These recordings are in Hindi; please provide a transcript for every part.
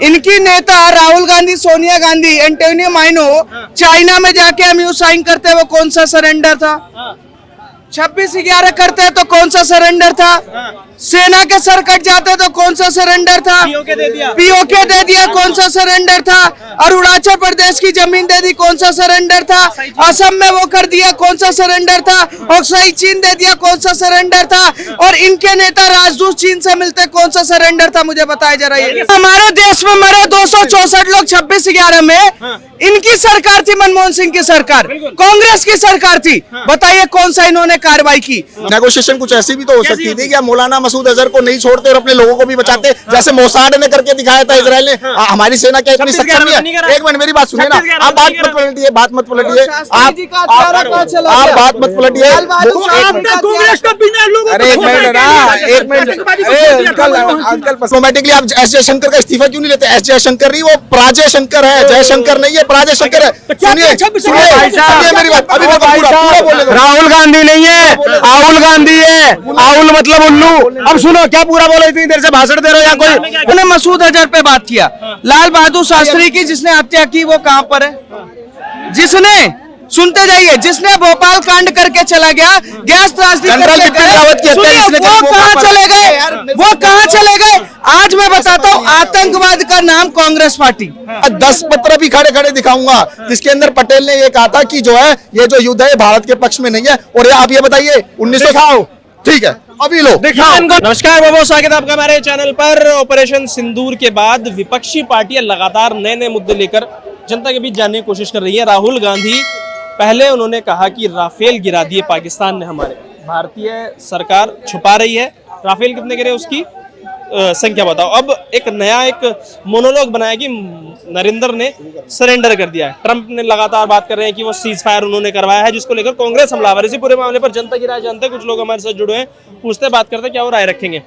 इनकी नेता राहुल गांधी, सोनिया गांधी, एंटोनियो माइनो चाइना में जाके एमयू साइन करते वो कौन सा सरेंडर था? 26/11 करते तो कौन सा सरेंडर था? सेना के सर कट जाते तो कौन सा सरेंडर था? पीओके दे दिया कौन सा सरेंडर था? अरुणाचल प्रदेश की जमीन दे दी कौन सा सरेंडर था? असम में वो कर दिया कौन सा सरेंडर था? ऑक्साइड चीन दे दिया कौन सा सरेंडर था? और इनके नेता राजदूत चीन से मिलते कौन सा सरेंडर था? मुझे बताया जरा ये। हमारे देश में मरे 264 लोग 26/11 में, इनकी सरकार थी, मनमोहन सिंह की सरकार, कांग्रेस की सरकार थी। बताइए कौन सा इन्होंने कार्रवाई की? नेगोशिएशन कुछ ऐसी भी तो हो सकती थी कि मौलाना मसूद अजहर को नहीं छोड़ते और अपने लोगों को भी बचाते, जैसे मोसाद ने करके दिखाया था इजराइल ने। हमारी सेना क्या इतनी सक्षम नहीं है? एक मिनट मेरी बात सुनिए ना, आप बात मत पलटिए, बात मत पलटिए, आप बात मत पलटिए। अरे एक मिनट ना, एक मिनट अंकल, डिप्लोमेटिकली आप एस जयशंकर का इस्तीफा क्यों नहीं लेते? एस जयशंकर नहीं, वो प्राजय शंकर है, जयशंकर नहीं है, प्राजय शंकर है। सुनिए सुनिए मेरी बात, अभी पूरा बोले। राहुल गांधी नहीं है, राहुल गांधी है, राहुल मतलब उल्लू। अब सुनो क्या पूरा बोले, इतनी देर से भाषण दे रहे हो या कोई? उन्होंने मसूद अजहर पे बात किया। लाल बहादुर शास्त्री की जिसने हत्या की वो कहां पर है? जिसने, सुनते जाइए, जिसने भोपाल कांड करके चला गया, गैस त्रासदी करके वो कहां चले गए? वो कहां चले गए? आज मैं बताता हूँ, आतंकवाद का नाम कांग्रेस पार्टी। 10 पत्र भी खड़े खड़े दिखाऊंगा जिसके अंदर पटेल ने ये कहा था कि जो है ये जो युद्ध है भारत के पक्ष में नहीं है। और आप ये बताइए 1900, ठीक है अभी लो दिखाओ। नमस्कार, बहुत बहुत स्वागत है आपका हमारे चैनल पर। ऑपरेशन सिंदूर के बाद विपक्षी पार्टियां लगातार नए नए मुद्दे लेकर जनता के बीच जानने की कोशिश कर रही है। राहुल गांधी पहले उन्होंने कहा कि राफेल गिरा दिए पाकिस्तान ने हमारे, भारतीय सरकार छुपा रही है। राफेल कितने गिरे उसकी संख्या बताओ। अब एक नया मोनोलॉग बनाया कि नरेंद्र ने सरेंडर कर दिया है। ट्रंप ने लगातार बात कर रहे हैं कि वो सीज फायर उन्होंने करवाया है, जिसको लेकर कांग्रेस हमलावर। इसी पूरे मामले पर जनता की राय जानते हैं, कुछ लोग हमारे साथ जुड़े हैं, पूछते बात करते क्या वो राय रखेंगे।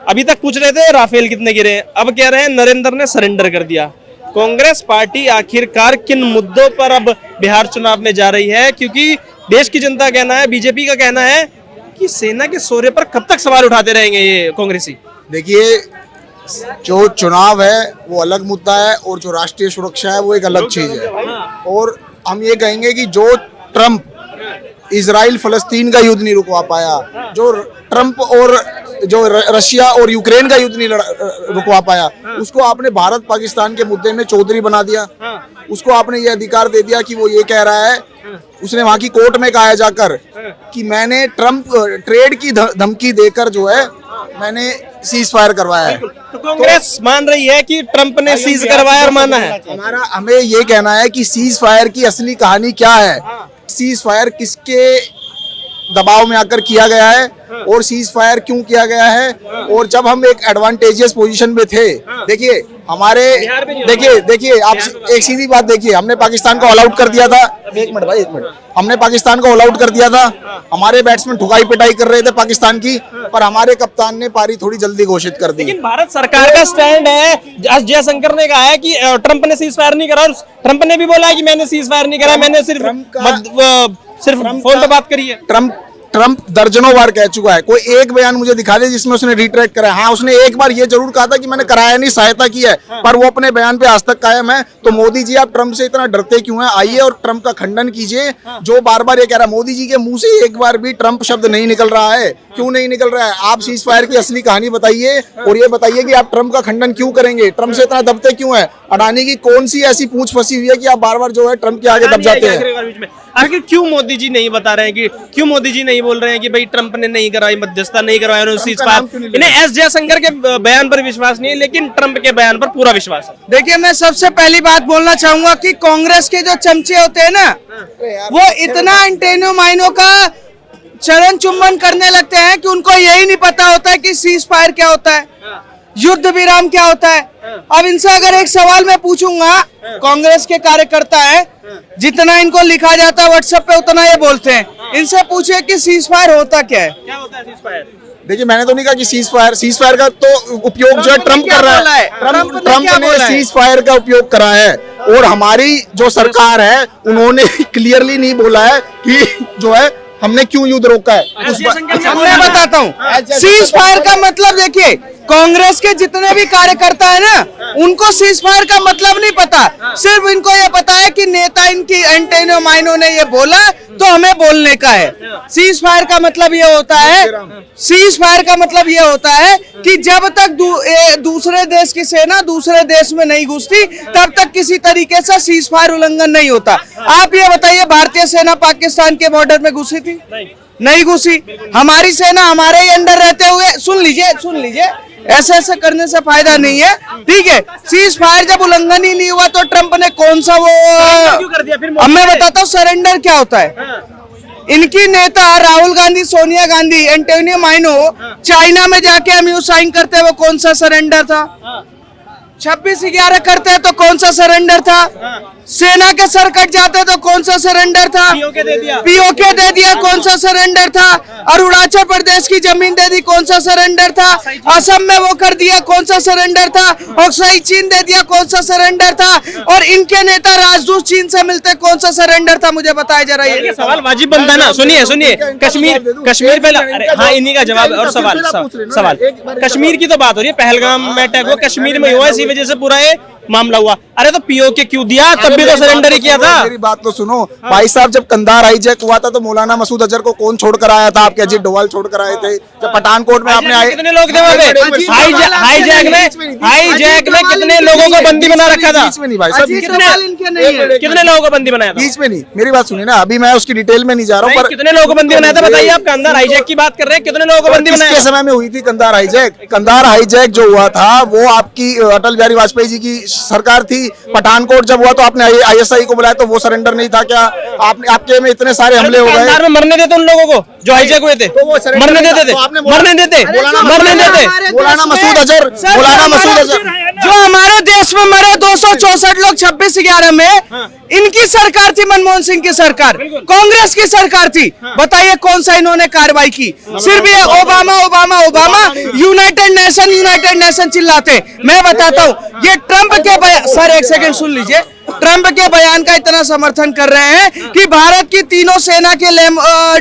अभी तक पूछ रहे थे राफेल कितने गिरे, अब कह रहे हैं नरेंद्र ने सरेंडर कर दिया। कांग्रेस पार्टी आखिरकार किन मुद्दों पर अब बिहार चुनाव में जा रही है? क्योंकि देश की जनता का कहना है, बीजेपी का कहना है कि सेना के शौर्य पर कब तक सवाल उठाते रहेंगे ये कांग्रेसी। देखिए, जो चुनाव है वो अलग मुद्दा है और जो राष्ट्रीय सुरक्षा है वो एक अलग चीज है। और हम ये कहेंगे कि जो ट्रंप इजराइल फलस्तीन का युद्ध नहीं रुकवा पाया, जो ट्रंप और जो रशिया और यूक्रेन का युद्ध नहीं रुकवा पाया, उसको आपने भारत पाकिस्तान के मुद्दे में चौधरी बना दिया। उसको आपने ये अधिकार दे दिया कि वो ये कह रहा है, उसने वहां की कोर्ट में कहा जाकर कि मैंने ट्रंप ट्रेड की धमकी देकर जो है मैंने सीज फायर करवाया है। तो कांग्रेस मान रही है कि ट्रंप ने सीज करवाया और माना है। हमें ये कहना है कि सीज फायर की असली कहानी क्या है, सीज फायर किसके दबाव में आकर किया गया है और सीज फायर क्यों किया गया है। और जब हम एक एडवांटेजियस पोजीशन में थे, देखिए हमारे, देखिए आप एक सीधी बात देखिए, हमने पाकिस्तान को ऑल आउट कर दिया था। एक मिनट भाई, एक मिनट, हमने पाकिस्तान को ऑल आउट कर दिया था। हमारे बैट्समैन ठुकाई पिटाई कर रहे थे पाकिस्तान की, पर हमारे कप्तान ने पारी थोड़ी जल्दी घोषित कर दी। लेकिन भारत सरकार का स्टैंड है, जयशंकर ने कहा है कि ट्रंप ने सीज फायर नहीं करा, और ट्रंप ने भी बोला है कि मैंने सीज फायर नहीं करा, मैंने सिर्फ फोन पे बात करी है। ट्रंप दर्जनों बार कह चुका है, कोई एक बयान मुझे दिखा दे जिसमें उसने रिट्रैक्ट करा है। हाँ, उसने एक बार ये जरूर कहा था कि मैंने कराया नहीं, सहायता की है, पर वो अपने बयान पे आज तक कायम है। तो मोदी जी, आप ट्रंप से इतना डरते क्यों हैं? आइए और ट्रंप का खंडन कीजिए। जो बार बार ये कह रहा है, मोदी जी के मुंह से एक बार भी ट्रंप शब्द नहीं निकल रहा है। क्यों नहीं निकल रहा है? आप सीज फायर की असली कहानी बताइए और ये बताइए कि आप ट्रंप का खंडन क्यों करेंगे, ट्रंप से इतना दबते क्यों है? अडानी की कौन सी ऐसी पूंछ फंसी हुई है कि आप बार बार जो है ट्रंप के आगे दब जाते हैं? आखिर क्यों मोदी जी नहीं बता रहे हैं कि क्यों मोदी जी नहीं बोल रहे हैं कि भाई ट्रंप ने नहीं कराई, मध्यस्थता नहीं करवाया, इन्हें एस जयशंकर के बयान पर विश्वास नहीं है, लेकिन ट्रंप के बयान पर पूरा विश्वास है। देखिए, मैं सबसे पहली बात बोलना चाहूंगा कि कांग्रेस के जो चमचे होते हैं ना, वो इतना एंटोनियो माइनो का चरण चुम्बन करने लगते हैं कि उनको यही नहीं पता होता है कि सीज फायर क्या होता है, युद्ध विराम क्या होता है। अब इनसे अगर एक सवाल मैं पूछूंगा, कांग्रेस के कार्यकर्ता है, जितना इनको लिखा जाता है व्हाट्सएप पे उतना ये बोलते हैं, इनसे पूछे कि सीज फायर होता क्या है? क्या होता है सीज फायर? देखिए, मैंने तो नहीं कहा कि सीज फायर का तो उपयोग जो है ट्रंप कर रहा है। ट्रंप ने सीज फायर का उपयोग करा है और हमारी जो सरकार है उन्होंने क्लियरली नहीं बोला है कि जो है हमने क्यों युद्ध रोका है। मैं बताता हूँ, सीज फायर का मतलब देखिए, कांग्रेस के जितने भी कार्यकर्ता है ना, उनको सीज फायर का मतलब नहीं पता। सिर्फ इनको ये पता है कि नेता इनकी एंटोनियो माइनो ने ये बोला तो हमें बोलने का है। सीज फायर का मतलब ये होता है, सीज फायर का मतलब ये होता है कि जब तक दूसरे देश की सेना दूसरे देश में नहीं घुसती तब तक किसी तरीके से सीज फायर उल्लंघन नहीं होता। आप ये बताइए, भारतीय सेना पाकिस्तान के बॉर्डर में घुसी थी? नहीं घुसी। हमारी सेना हमारे ही अंडर रहते हुए, सुन लीजिए, ऐसे ऐसे करने से फायदा नहीं है, ठीक है। सीज फायर जब उल्लंघन ही नहीं हुआ तो ट्रंप ने कौन सा वो, अब मैं बताता हूँ सरेंडर क्या होता है। इनकी नेता राहुल गांधी, सोनिया गांधी, एंटोनियो माइनो चाइना में जाके एमयू साइन करते हुए कौन सा सरेंडर था? 26/11 करते हैं तो कौन सा सरेंडर था? सेना के सर कट जाते तो कौन सा सरेंडर था? पीओके दे दिया, कौन सा सरेंडर था? अरुणाचल प्रदेश की जमीन दे दी, कौन सा सरेंडर था? असम में वो कर दिया, कौन सा सरेंडर था? ऑक्साई चीन दे दिया, कौन सा सरेंडर था? और इनके नेता राजदूत चीन से मिलते, कौन सा सरेंडर था? मुझे बताया जरा। ये सवाल वाजिब बनता है ना। सुनिए, कश्मीर पे, हाँ इन्हीं का जवाब। और सवाल कश्मीर की तो बात हो रही है, पहलगाम में अटैक हुआ, कश्मीर में हुआ, इसी वजह से पूरा ये मामला हुआ। अरे तो पीओके क्यों दिया? तब भी तो सरेंडर ही किया था। मेरी बात तो सुनो भाई साहब, जब कंधार हाईजैक हुआ था तो मौलाना मसूद अजहर को कौन छोड़ कर आया था? आपके अजीत डोभाल छोड़ कर आए थे। जब पठानकोट में आपने आए, कितने लोग थे वहाँ पे? हाईजैक में कितने लोगों को बंदी बना रखा था? बीच में नहीं भाई साहब, कितने लोगों को बंदी बनाया था? बीच में नहीं। मेरी बात सुनिए ना, अभी मैं उसकी डिटेल में नहीं जा रहा हूँ, पर कितने लोगों को बंदी बनाया था बताइए। आप कंधार हाईजैक की बात कर रहे हैं, कितने लोगों को बंदी बनाया? किसके समय में हुई थी कंधार हाईजैक? कंधार हाईजैक जो हुआ था वो आपकी अटल बिहारी वाजपेयी जी की सरकार थी। पठानकोट जब हुआ तो आपने आईएसआई को बुलाया, तो वो सरेंडर नहीं था क्या? आपके में इतने सारे हमले हो गए। कंधार में मरने देते उन लोगों को जो हाईजैक हुए थे? मरने देते। मौलाना मसूद अजहर जो हमारे देश में मरे 264 लोग 26/11 में, इनकी सरकार थी, मनमोहन सिंह की सरकार, कांग्रेस की सरकार थी। बताइए कौन सा इन्होंने कार्रवाई की? सिर्फ ये ओबामा यूनाइटेड नेशन चिल्लाते। मैं बताता हूँ, ये ट्रंप के बयान, सर एक सेकंड सुन लीजिए, ट्रंप के बयान का इतना समर्थन कर रहे हैं कि भारत की तीनों सेना के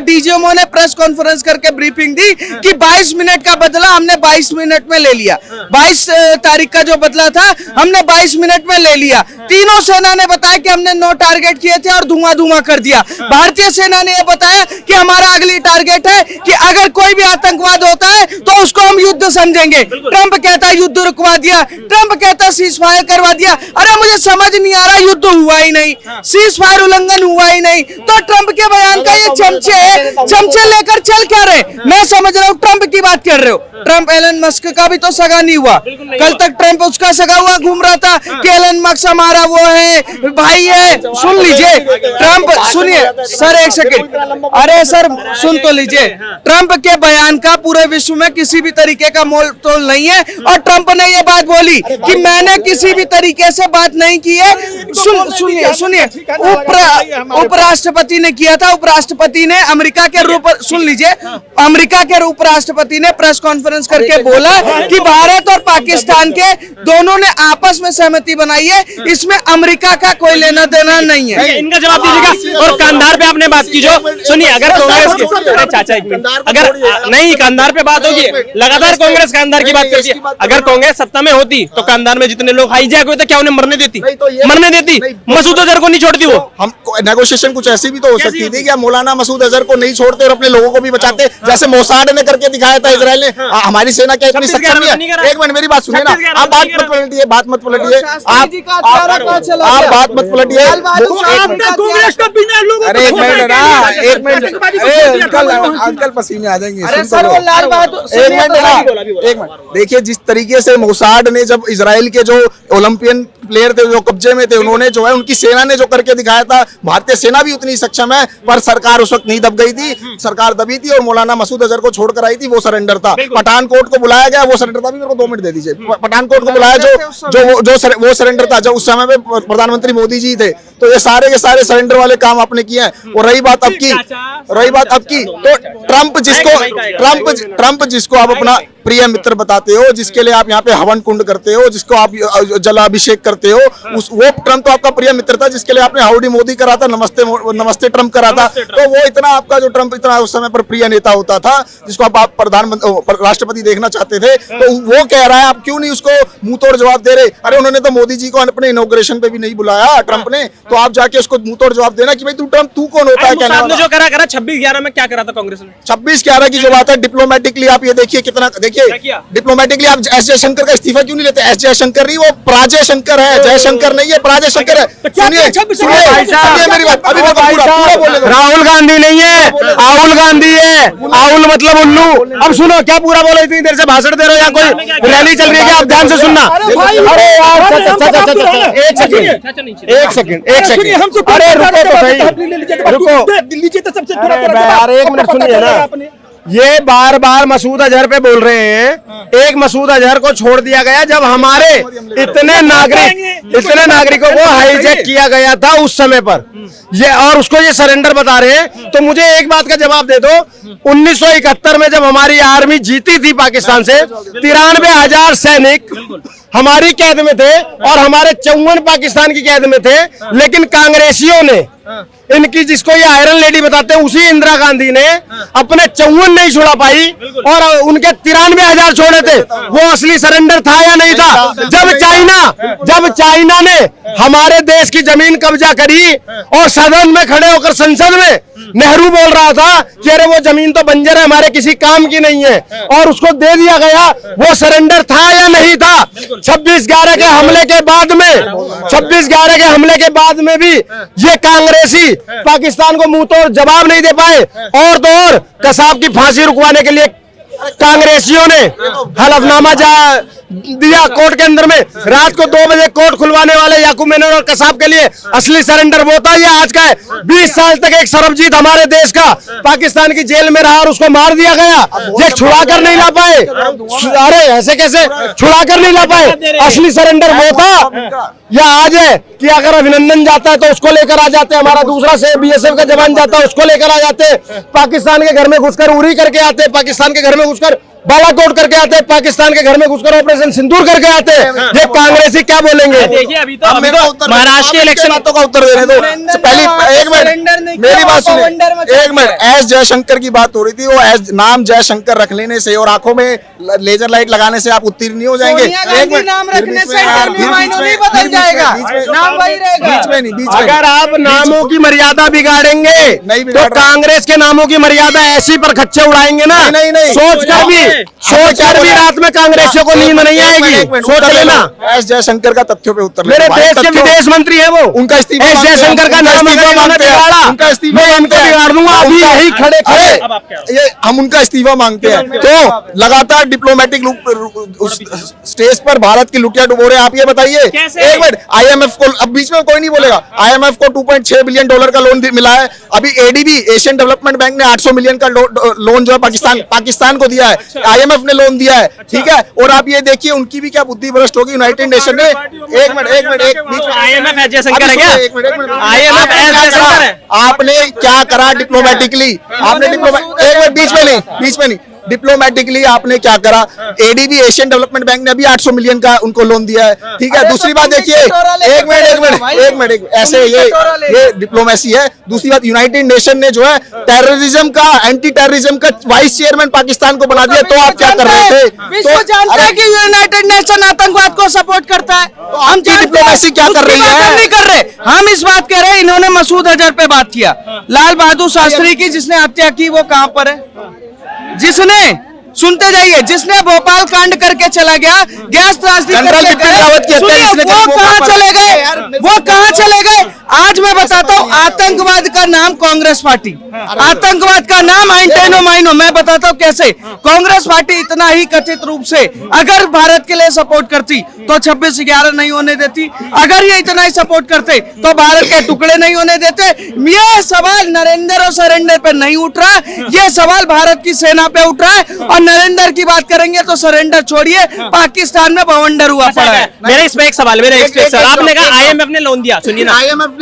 डीजीएमओ ने प्रेस कॉन्फ्रेंस करके ब्रीफिंग दी कि 22 मिनट का बदला हमने 22 मिनट में ले लिया। 22 तारीख का जो बदला था हमने 22 मिनट में ले लिया। तीनों सेना ने बताया कि हमने 9 टारगेट किए थे और धुआं कर दिया। भारतीय सेना ने यह बताया कि हमारा अगली टारगेट है कि अगर कोई भी आतंकवाद होता है तो उसको हम युद्ध समझेंगे। ट्रंप कहता है युद्ध रुकवा दिया, ट्रंप कहता है सीज फायर करवा दिया। अरे मुझे समझ नहीं आ रहा, युद्ध हुआ ही नहीं, सीज फायर उल्लंघन हुआ ही नहीं, तो ट्रंप के बयान का ये चमचे लेकर चल क्या रहे? मैं समझ रहा हूँ ट्रंप की बात कर रहे हो। ट्रंप एलन मस्क का भी तो सगा नहीं हुआ। कल तक ट्रंप उसका सगा हुआ घूम रहा था कि एलन मस्क हमारा वो है, भाई है। सुन लीजिए ट्रंप, सुनिए सर एक सेकंड, अरे सर सुन तो लीजिए। ट्रंप के बयान का पूरे विश्व में किसी भी तरीके का मोल तोल नहीं है। और ट्रंप ने ये बात बोली कि मैंने किसी भी तरीके से बात नहीं की है। सुनिए, उपराष्ट्रपति ने किया था। उपराष्ट्रपति ने अमेरिका के उपराष्ट्रपति ने प्रेस कॉन्फ्रेंस करके बोला कि भारत और पाकिस्तान के दोनों ने आपस में सहमति बनाई है, इसमें अमेरिका का कोई लेना देना नहीं है। इनका जवाब दीजिएगा। और कंधार पे आपने बात की, जो सुनिए, अगर कांग्रेस के चाचा एक मिनट, अगर नहीं कंधार पे बात होगी, लगातार कांग्रेस कंधार की बात करती है। अगर कांग्रेस सत्ता में होती तो कंधार में जितने लोग हाईजैक हुए थे क्या उन्हें मरने देती? मसूद अजहर को नहीं छोड़ती वो। हम नेगोशिएशन कुछ ऐसी भी तो हो सकती थी कि मौलाना मसूद अजहर को नहीं छोड़ते और अपने लोगों को भी बचाते, जैसे मोसाद ने करके दिखाया था इजराइल ने। हमारी सेना क्या इतनी सक्षम नहीं है? एक मिनट मेरी बात सुनिए ना, आप बात मत पलटिए, बात मत पलटिए, आप बात मत पलटिए। अरे एक मिनट ना, एक मिनट अंकल पसीने आ जाएंगे। एक मिनट देखिए, जिस तरीके से मोसाद ने जब इजराइल के जो ओलंपियन प्लेयर थे जो कब्जे में थे, उन्होंने जो है उनकी सेना ने जो करके दिखाया था, भारतीय सेना भी उतनी सक्षम है, पर सरकार उस वक्त नहीं दब गई थी। सरकार दबी थी और मौलाना मसूद अजहर को छोड़कर आई थी, वो सरेंडर था। पठानकोट को बुलाया गया, वो सरेंडर था। भी मेरे को 2 मिनट दे दीजिए। पठानकोट को बुलाया जो वो सरेंडर था, जब उस समय में प्रधानमंत्री मोदी जी थे। तो ये सारे के सारे सरेंडर वाले काम आपने किए हैं। और रही बात अब की, तो ट्रंप जिसको आप अपना प्रिय मित्र बताते हो, जिसके लिए आप यहाँ पे हवन कुंड करते हो, जिसको आप जलाभिषेक करते हो, वो ट्रम्प तो आपका प्रिय मित्र था, जिसके लिए आपने हाउडी मोदी करा था, नमस्ते ट्रम्प करा था। तो वो इतना आपका जो ट्रम्प इतना उस समय पर प्रिय नेता होता था, जिसको आप प्रधानमंत्री राष्ट्रपति देखना चाहते थे, तो वो कह रहा है आप क्यों नहीं उसको मुंह तोड़ जवाब दे रहे? अरे उन्होंने तो मोदी जी को अपने इनॉग्रेशन पे भी नहीं बुलाया ट्रम्प ने, तो आप जाके उसको मुंह तोड़ जवाब देना कि भाई तू ट्रम्प तू कौन होता है कहने वाला? जो करा 26/11 में क्या करा था कांग्रेस ने? 26/11 की जो बात है, डिप्लोमेटिकली आप ये देखिए कितना, देखिए डिप्लोमेटिकली आप एस जयशंकर का इस्तीफा क्यों नहीं लेते? एस जयशंकर नहीं, वो प्राजय शंकर है, जयशंकर नहीं है, प्राजय शंकर है। सुनिए मेरी बात, अभी मैं पूरा बोले दो। राहुल गांधी नहीं है, राहुल गांधी है। राहुल मतलब उल्लू। अब सुनो, क्या पूरा बोलो? इतनी देर से भाषण दे रहे हो या कोई रैली चल रही है क्या? आप ध्यान से सुनना। अरे यार एक सेकंड अरे रुको तो सही, रुको। अरे एक मिनट सुनिए ना, ये बार बार मसूद अजहर पे बोल रहे हैं। एक मसूद अजहर को छोड़ दिया गया जब हमारे इतने नागरिकों को हाईजैक किया गया था उस समय पर, ये और उसको ये सरेंडर बता रहे हैं। तो मुझे एक बात का जवाब दे दो, 1971 में जब हमारी आर्मी जीती थी पाकिस्तान से, 93,000 सैनिक हमारी कैद में थे और हमारे 54 पाकिस्तान की कैद में थे, लेकिन कांग्रेसियों ने इनकी, जिसको ये आयरन लेडी बताते हैं, उसी इंदिरा गांधी ने अपने 54 नहीं छुड़ा पाई और उनके 93,000 छोड़े थे। वो असली सरेंडर था या नहीं था? जब चाइना ने हमारे देश की जमीन कब्जा करी और सदन में खड़े होकर संसद में नेहरू बोल रहा था कि अरे वो जमीन तो बंजर है, हमारे किसी काम की नहीं है, और उसको दे दिया गया, वो सरेंडर था या नहीं था? 26/11 के हमले के बाद में, 26/11 के हमले के बाद में भी ये कांग्रेसी पाकिस्तान को मुंह तोड़ जवाब नहीं दे पाए। और तो और कसाब की फांसी रुकवाने के लिए कांग्रेसियों ने हलफनामा दिया कोर्ट के अंदर में। रात को 2 बजे कोर्ट खुलवाने वाले याकूब मेनन और कसाब के लिए असली सरेंडर वो था, ये आज का है। 20 साल तक एक सरबजीत हमारे देश का पाकिस्तान की जेल में रहा और उसको मार दिया गया, ये छुड़ा कर नहीं ला पाए। अरे ऐसे कैसे छुड़ा कर नहीं ला पाए? असली सरेंडर वो था या आज है कि अगर अभिनंदन जाता है तो उसको लेकर आ जाते, हमारा दूसरा से BSF का जवान जाता है उसको लेकर आ जाते, पाकिस्तान के घर में घुसकर उरी करके आते, पाकिस्तान के घर में घुसकर बालाकोट करके आते, पाकिस्तान के घर में घुसकर ऑपरेशन सिंदूर करके आते। ये कांग्रेसी क्या बोलेंगे? देखिए अभी तो महाराष्ट्र के इलेक्शन बातों का उत्तर दे रहे दो। पहली एक मिनट मेरी बात सुनिए, एक मिनट। एस जयशंकर की बात हो रही थी, वो नाम जयशंकर रख लेने से और आंखों में लेजर लाइट लगाने से आप उत्तीर्ण नहीं हो जाएंगे। एक मिनट, नाम रखने से नहीं बदल जाएगा, नाम वही रहेगा। बीच में अगर आप नामों की मर्यादा बिगाड़ेंगे तो कांग्रेस के नामों की मर्यादा ऐसी पर खच्चे उड़ाएंगे ना। नहीं। सोचकर भी रात में कांग्रेसियों को नींद नहीं आएगी, सोच लेना। एस जयशंकर का तथ्यों पे उत्तर मेरे देश के विदेश मंत्री है वो, उनका इस्तीफा एस जयशंकर का नाम उनका इस्तीफा मैं इनको बिगाड़ दूंगा अभी यही खड़े खड़े। ये हम उनका इस्तीफा मांगते हैं। तो लगातार डिप्लोमेटिक स्टेज पर भारत की लुटिया डुबो रहे। आप ये बताइए, एक मिनट, IMF को अब बीच में कोई नहीं बोलेगा, IMF को $2.6 बिलियन का लोन मिला है। अभी ADB एशियन डेवलपमेंट बैंक ने 800 मिलियन का लोन जो है पाकिस्तान को दिया है, IMF ने लोन दिया है, ठीक है। और आप ये देखिए उनकी भी क्या बुद्धि भ्रष्ट होगी। यूनाइटेड नेशन ने एक मिनट IMF एस जयशंकर है क्या? IMF एस जयशंकर है। आपने क्या करा डिप्लोमेटिकली? आपने एक मिनट, बीच में नहीं डिप्लोमेटिकली आपने क्या करा? ADB एशियन डेवलपमेंट बैंक ने अभी 800 मिलियन का उनको लोन दिया है, ठीक है। दूसरी बात देखिए, एक मिनट ऐसे ये डिप्लोमेसी है। दूसरी बात, यूनाइटेड नेशन ने जो है टेररिज्म का, एंटी टेररिज्म का वाइस चेयरमैन पाकिस्तान को बना दिया। तो आप क्या कर रहे थे? विश्व जानता है कि यूनाइटेड नेशन आतंकवाद को सपोर्ट करता है। हम डिप्लोमेसी क्या कर रही है? नहीं कर रहे, हम इस बात कह रहे हैं। इन्होंने मसूद अजहर पे बात किया, लाल बहादुर शास्त्री की जिसने हत्या की, वो कहां पर है? जिसने, सुनते जाइए, जिसने भोपाल कांड करके चला गया, गैस त्रासदी करके गया, वो कहां चले गए? वो कहां चले गए? आज मैं बताता हूं, आतंकवाद का नाम कांग्रेस पार्टी, आतंकवाद का नाम एंटेनो माइनो। मैं बताता हूं कैसे। कांग्रेस पार्टी इतना ही कथित रूप से अगर भारत के लिए सपोर्ट करती तो 26/11 नहीं होने देती। अगर ये इतना ही सपोर्ट करते तो भारत के टुकड़े नहीं होने देते। ये सवाल नरेंद्र और सरेंडर पे नहीं उठ रहा, ये सवाल भारत की सेना पे उठ रहा है। और नरेंद्र की बात करेंगे तो सरेंडर छोड़िए, पाकिस्तान में बवंडर हुआ पड़ा है। मेरा इसमें एक सवाल, आपने कहा IMF ने लोन दिया, सुनिए ना।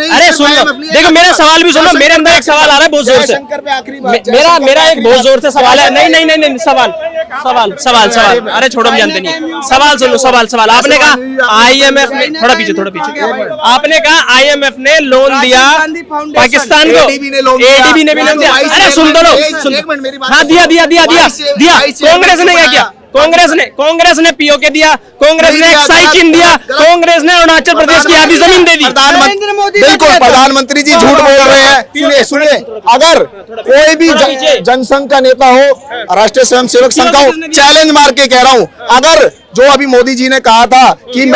अरे सुनो, देखो मेरा सवाल भी सुनो, मेरे अंदर एक सवाल आ रहा है बहुत जोर से। जयशंकर पे आखिरी बात, मेरा एक बहुत जोर से सवाल है। नहीं सवाल अरे छोड़ो, हम जानते नहीं। सवाल सुनो, सवाल आपने कहा IMF ने, थोड़ा पीछे आपने कहा IMF ने लोन दिया पाकिस्तान को, ADB ने लोन दिया। ADB ने भी लोन दिया। अरे सुन तो लो, एक मिनट मेरी बात हाँ दिया। कांग्रेस ने क्या किया? कांग्रेस ने पीओके दिया, कांग्रेस ने एक्साइज दिया, कांग्रेस ने अरुणाचल प्रदेश की आधी जमीन दे दी। नरेंद्र मोदी बिल्कुल, प्रधानमंत्री जी झूठ बोल रहे हैं। सुनिए, अगर कोई भी जनसंघ का नेता हो, राष्ट्रीय स्वयंसेवक संघ का हो, चैलेंज मार के कह रहा हूँ, अगर जो अभी मोदी जी ने कहा था कि एक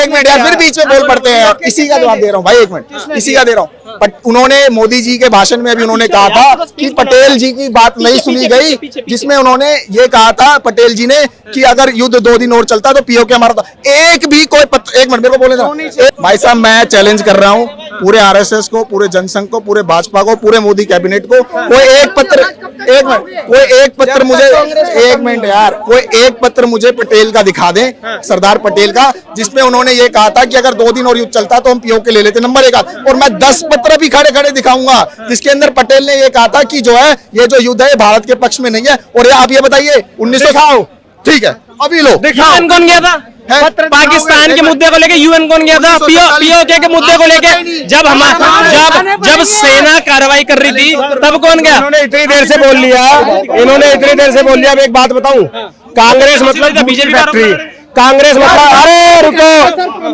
मिनट यार, फिर बीच में बोल पड़ते हैं, इसी का जवाब दे रहा हूँ भाई, एक मिनट इसी का दे रहा हूँ। बट उन्होंने मोदी जी के भाषण में अभी उन्होंने कहा था कि पटेल जी की बात नहीं सुनी गई, जिसमें उन्होंने ये कहा था पटेल जी ने कि अगर युद्ध 2 दिन और चलता तो पीओके हमारा था। एक भी कोई एक मिनट मेरे को बोले था भाई साहब, मैं चैलेंज कर रहा हूँ पूरे RSS को, पूरे जनसंघ को, पूरे भाजपा को, पूरे मोदी कैबिनेट को, कोई एक पत्र मुझे पटेल का दिखा दें, सरदार पटेल का, जिसमें उन्होंने ये कहा था कि अगर 2 दिन और युद्ध चलता तो हम पीओके ले लेते। नंबर 1। और मैं 10 पत्र भी खड़े खड़े दिखाऊंगा जिसके अंदर पटेल ने ये कहा था कि जो है ये जो युद्ध है भारत के पक्ष में नहीं है। और आप ये बताइए 1900, ठीक है अभी लो दिखाओ, कौन गया था पाकिस्तान के मुद्दे को लेके? UN कौन गया था पीओके के मुद्दे को लेके? जब सेना कार्रवाई कर रही थी तब कौन गया? इन्होंने इतनी देर से बोल लिया। अब एक बात बताऊं, कांग्रेस मतलब बीजेपी फैक्ट्री, कांग्रेस मतलब, अरे रुको,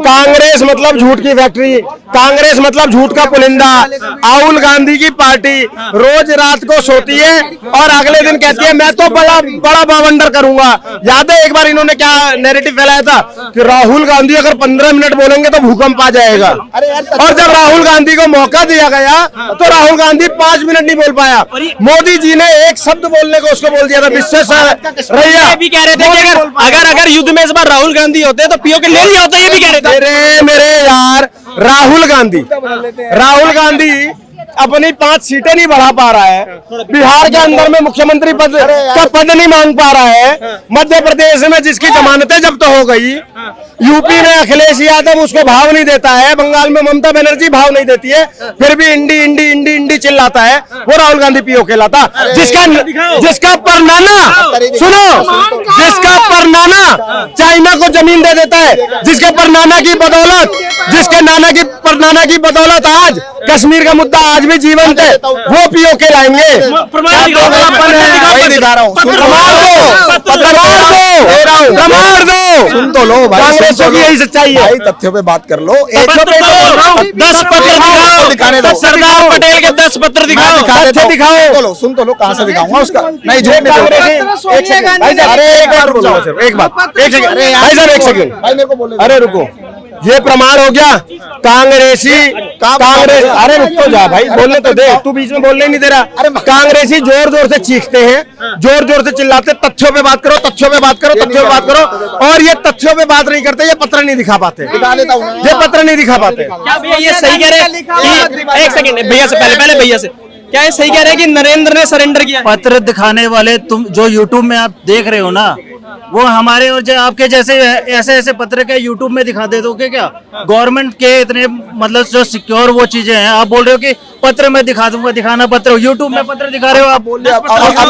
कांग्रेस मतलब झूठ की फैक्ट्री, कांग्रेस मतलब झूठ का पुलिंदा। राहुल गांधी की पार्टी रोज रात को सोती है और अगले दिन कहती है मैं तो बड़ा बवंडर करूंगा। याद है एक बार इन्होंने क्या नैरेटिव फैलाया था कि राहुल गांधी अगर 15 मिनट बोलेंगे तो भूकंप आ जाएगा, और जब राहुल गांधी को मौका दिया गया तो राहुल गांधी 5 मिनट नहीं बोल पाया। मोदी जी ने एक शब्द बोलने को उसको बोल दिया था, विश्वेश्वरैया भी कह रहे थे कि अगर युद्ध में इस बार राहुल गांधी होते तो पीओके ले लिया होता, ये भी कह रहे थे। मेरे यार, राहुल गांधी अपनी 5 सीटें नहीं बढ़ा पा रहा है, बिहार के अंदर में मुख्यमंत्री पद का पद नहीं मांग पा रहा है, मध्य प्रदेश में जिसकी जमानतें जब्त हो गई, यूपी में अखिलेश यादव उसको भाव नहीं देता है, बंगाल में ममता बनर्जी भाव नहीं देती है, फिर भी इंडी चिल्लाता है, वो राहुल गांधी पीओके लाता। जिसका परनाना चाइना को जमीन दे देता है, जिसके परनाना की बदौलत आज कश्मीर का मुद्दा आज भी जीवंत है, वो पीओके लाएंगे। प्रमाण दो, सुन तो लो भाई, यही सच्चाई है भाई, तथ्यों पे बात कर लो। 10 पत्र दिखाने दो, सरदार पटेल के 10 पत्र दिखाओ। सुन तो लो, कहाँ से दिखाऊंगा उसका? नहीं झूठ नहीं, अरे एक सेकंड भाई मेरे को बोले, अरे रुको, ये प्रमाण हो गया कांग्रेस, अरे रुक तो जा भाई, बोलने तो दे, तू बीच में बोलने नहीं दे रहा। कांग्रेसी जोर जोर से चीखते हैं, जोर जोर से चिल्लाते, तथ्यों पे बात करो, और ये तथ्यों पे बात नहीं करते, ये पत्र नहीं दिखा पाते, ये पत्र नहीं दिखा पाते। क्या भैया ये सही कह रहे हैं? एक सेकंड भैया से पहले भैया से, क्या ये सही कह रहे हैं कि नरेंद्र ने सरेंडर किया? पत्र दिखाने वाले तुम जो यूट्यूब में आप देख रहे हो ना, वो हमारे और जो आपके जैसे ऐसे पत्र के यूट्यूब में दिखा दे दोगे क्या? गवर्नमेंट के इतने मतलब जो सिक्योर वो चीजें हैं, आप बोल रहे हो कि पत्र में दिखा दूंगा, दिखाना पत्र, यूट्यूब में पत्र दिखा रहे हो आप।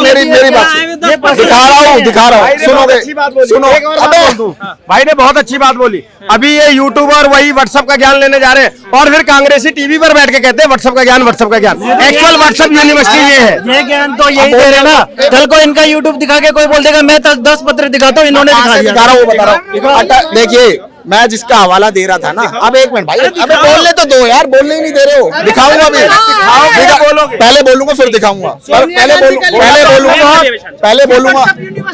मेरी बात दिखा रहा हूँ, सुनो। भाई ने बहुत अच्छी बात बोली। अभी ये यूट्यूब और वही व्हाट्सएप का ज्ञान लेने जा रहे हैं, और फिर कांग्रेसी टीवी पर बैठ के कहते हैं व्हाट्सएप का ज्ञान। एक्चुअल व्हाट्सएप यूनिवर्सिटी ये है, ये ज्ञान तो यही दे रहे ना। कल को इनका यूट्यूब दिखा के कोई बोल देगा मैं 10 पत्र दिखाता हूँ, इन्होंने दिखा रहा हूँ। देखिए, मैं जिसका हवाला दे रहा था ना, अब एक मिनट भाई, अबे बोलने तो दो यार, बोलने ही नहीं दे रहे हो। दिखाऊंगा अभी, पहले बोलूंगा फिर दिखाऊंगा,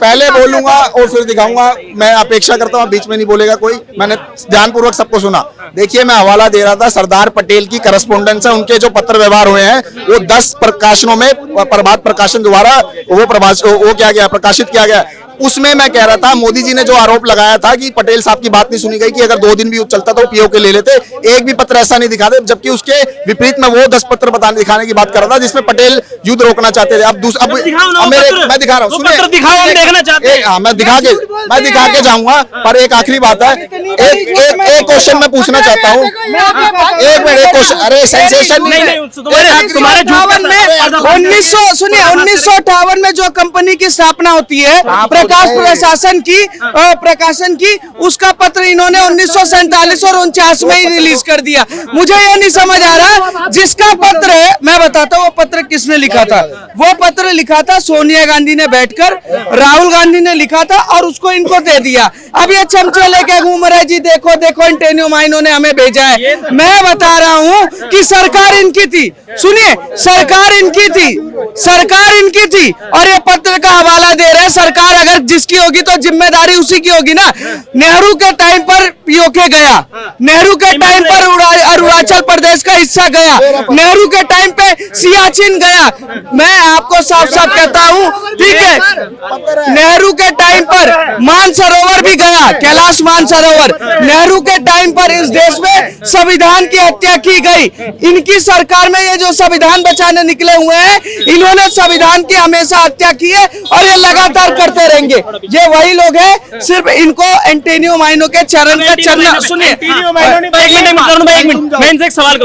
पहले बोलूंगा और फिर दिखाऊंगा। मैं अपेक्षा करता हूँ बीच में नहीं बोलेगा कोई, मैंने ध्यानपूर्वक सबको सुना। देखिए, मैं हवाला दे रहा था सरदार पटेल की करस्पॉन्डेंस है, उनके जो पत्र व्यवहार हुए हैं वो 10 प्रकाशनों में प्रभात प्रकाशन द्वारा वो किया गया, प्रकाशित किया गया। उसमें मैं कह रहा था, मोदी जी ने जो आरोप लगाया था कि पटेल साहब की बात नहीं सुनी गई कि अगर 2 दिन भी युद्ध चलता तो वो पीओके ले लेते, एक भी पत्र ऐसा नहीं दिखाते, जबकि उसके विपरीत में वो 10 पत्र दिखाने की बात कर रहा था जिसमें पटेल युद्ध रोकना चाहते थे। अब मैं दिखा रहा हूँ, मैं दिखा के जाऊंगा, पर एक आखिरी बात है, एक क्वेश्चन मैं पूछना चाहता हूँ, एक मिनट, एक क्वेश्चन, अरे सेंसेशन तुम्हारे 1958 में जो कंपनी की स्थापना होती है प्रकाश प्रकाशन की, उसका पत्र इन्होंने 1947 और 49 में ही रिलीज कर दिया। मुझे ये नहीं समझ आ रहा, जिसका पत्र है, मैं बताता हूँ वो पत्र किसने लिखा था। वो पत्र लिखा था सोनिया गांधी ने बैठकर, राहुल गांधी ने लिखा था और उसको इनको दे दिया। अब ये चमचे लेके घूम रहे जी, देखो देखो एंटोनियो माइनो ने हमें भेजा है। मैं बता रहा हूँ कि सरकार इनकी थी, सुनिए, सरकार इनकी थी और ये पत्र का हवाला दे रहे हैं। सरकार अगर जिसकी होगी तो जिम्मेदारी उसी की होगी ना। नेहरू के टाइम पर पीओके गया, नेहरू के टाइम पर अरुणाचल प्रदेश का हिस्सा गया, नेहरू के टाइम पे सियाचिन गया। मैं आपको साफ साफ कहता हूँ, ठीक है, नेहरू के टाइम पर मानसरोवर भी गया, कैलाश मानसरोवर। नेहरू के टाइम पर इस देश में संविधान की हत्या की गई। इनकी सरकार में ये जो संविधान बचाने निकले हुए हैं, इन्होंने संविधान की हमेशा हत्या की है और ये लगातार करते रहेंगे। ये वही लोग हैं, सिर्फ इनको एंटोनियो माइनो के चरण का चलना। सुनिए, एक मिनट, मैं इनसे एक सवाल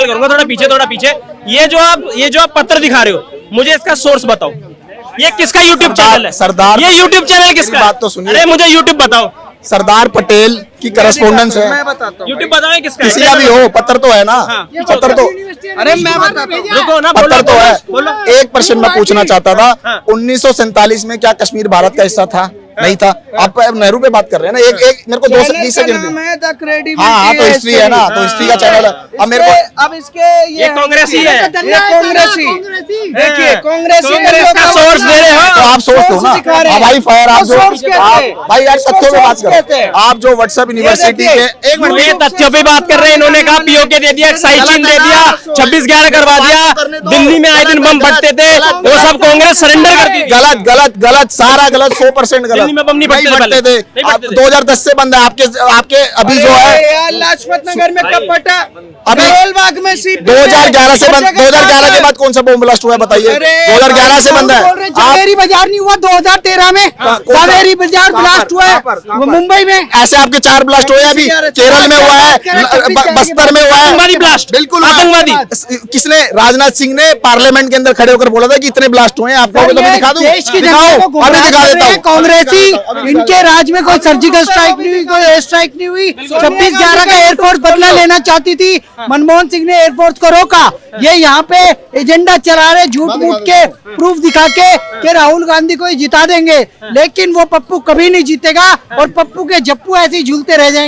करूंगा, थोड़ा पीछे। ये जो आप पत्र दिखा रहे हो, मुझे इसका सोर्स बताओ। ये किसका यूट्यूब चैनल है? सरदार, ये यूट्यूब चैनल किसका? बात तो सुनिए। अरे मुझे यूट्यूब बताओ। सरदार पटेल की करस्पोंडेंस है। मैं बताता हूँ, यूट्यूब बताओ किसका? किसी का भी हो, पत्र तो है ना, पत्र तो, अरे मैं बताता हूँ, रुको ना, पत्र तो है। बोलो। एक प्रश्न मैं पूछना चाहता था, 1947 में क्या कश्मीर भारत का हिस्सा था? नहीं था। आप नेहरू पे बात कर रहे हैं ना, एक मेरे को 2 सेकंड। हाँ, तो हिस्ट्री है ना, तो हिस्ट्री का चैनल है। अब मेरे को, अब इसके ये कांग्रेसी है, ये कांग्रेसी, देखिए कांग्रेसी का सोर्स दे रहे हो तो आप सोच दो ना। भाई फायर, आप जो भाई यार तथ्यों पे बात करो। आप जो व्हाट्सएप यूनिवर्सिटी के, एक मिनट, ये तथ्यों पे बात कर रहे हैं। इन्होंने कहा पीओके दे दिया, साइचिन दे दिया, 26/11 करवा दिया, दिल्ली में आए दिन बम फटते थे, वो सब कांग्रेस सरेंडर कर दी। गलत, सारा गलत, 100% गलत। दिल्ली में बम नहीं फटते थे। 2010 से बंद है आपके अभी जो है लाजपत नगर में कब फटा? अभी करोलबाग में 2011 से बंद। 2011 के बाद कौन सा बम ब्लास्ट हुआ है बताइए? 2011 से बंद है। कावेरी बाजार नहीं हुआ 2013 में? कावेरी बाजार ब्लास्ट हुआ है मुंबई में। ऐसे आपके 4 ब्लास्ट हुए हैं, अभी केरल में हुआ है, बस्तर में हुआ है आतंकवादी ब्लास्ट। बिल्कुल आतंकवादी। किसने? राजनाथ सिंह ने पार्लियामेंट के अंदर खड़े होकर बोला था कि इतने ब्लास्ट हुए हैं। आपको तो दिखा दूं, देश की जनता को अभी दिखा देता हूं। कांग्रेसी, इनके राज में कोई सर्जिकल स्ट्राइक नहीं हुई, कोई एयर स्ट्राइक नहीं हुई। 26/11 का एयरफोर्स बदला लेना चाहती थी, मनमोहन सिंह ने एयरफोर्स को रोका। ये यहाँ पे एजेंडा चला रहे, झूठ मूठ के प्रूफ दिखा के कि राहुल गांधी को ही जिता देंगे, लेकिन वो पप्पू कभी नहीं जीतेगा और पप्पू के जप्पू ऐसे ही झूलते रह जाएंगे।